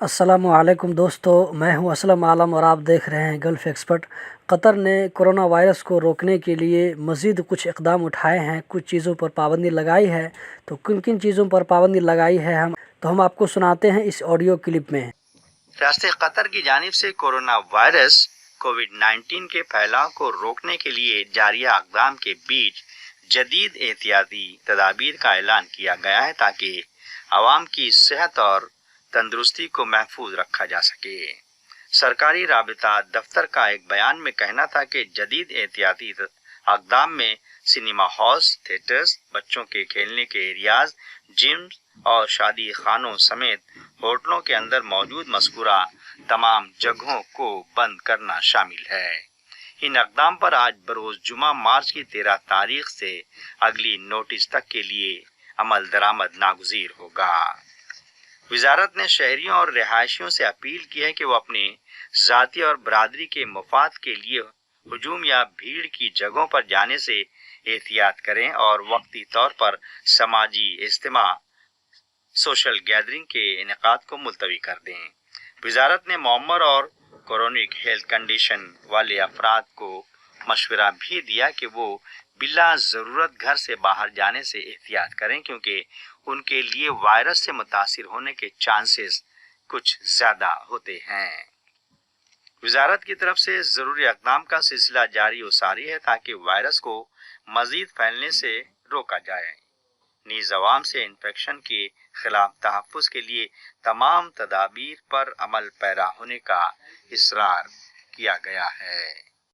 السلام علیکم دوستو، میں ہوں اسلم عالم اور آپ دیکھ رہے ہیں گلف ایکسپرٹ۔ قطر نے کرونا وائرس کو روکنے کے لیے مزید کچھ اقدام اٹھائے ہیں، کچھ چیزوں پر پابندی لگائی ہے۔ تو کن کن چیزوں پر پابندی لگائی ہے ہم آپ کو سناتے ہیں اس آڈیو کلپ میں۔ ریاست قطر کی جانب سے کورونا وائرس کووڈ-19 کے پھیلاؤ کو روکنے کے لیے جاری اقدام کے بیچ جدید احتیاطی تدابیر کا اعلان کیا گیا ہے تاکہ عوام کی صحت اور تندرستی کو محفوظ رکھا جا سکے۔ سرکاری رابطہ دفتر کا ایک بیان میں کہنا تھا کہ جدید احتیاطی اقدام میں سنیما ہالز، تھیٹرز، بچوں کے کھیلنے کے ایریاز، جمز اور شادی خانوں سمیت ہوٹلوں کے اندر موجود مذکورہ تمام جگہوں کو بند کرنا شامل ہے۔ ان اقدام پر آج بروز جمعہ مارچ کی 13 تاریخ سے اگلی نوٹس تک کے لیے عمل درآمد ناگزیر ہوگا۔ وزارت نے شہریوں اور رہائشیوں سے اپیل کی ہے کہ وہ اپنے ذاتی اور برادری کے مفاد کے لیے ہجوم یا بھیڑ کی جگہوں پر جانے سے احتیاط کریں اور وقتی طور پر سماجی اجتماع سوشل گیدرنگ کے انعقاد کو ملتوی کر دیں۔ وزارت نے معمر اور کرونک ہیلتھ کنڈیشن والے افراد کو مشورہ بھی دیا کہ وہ بلا ضرورت گھر سے باہر جانے سے احتیاط کریں کیونکہ ان کے لیے وائرس سے متاثر ہونے کے چانسز کچھ زیادہ ہوتے ہیں۔ وزارت کی طرف سے ضروری اقدام کا سلسلہ جاری و ساری ہے تاکہ وائرس کو مزید پھیلنے سے روکا جائے۔ نیز عوام سے انفیکشن کے خلاف تحفظ کے لیے تمام تدابیر پر عمل پیرا ہونے کا اصرار کیا گیا ہے۔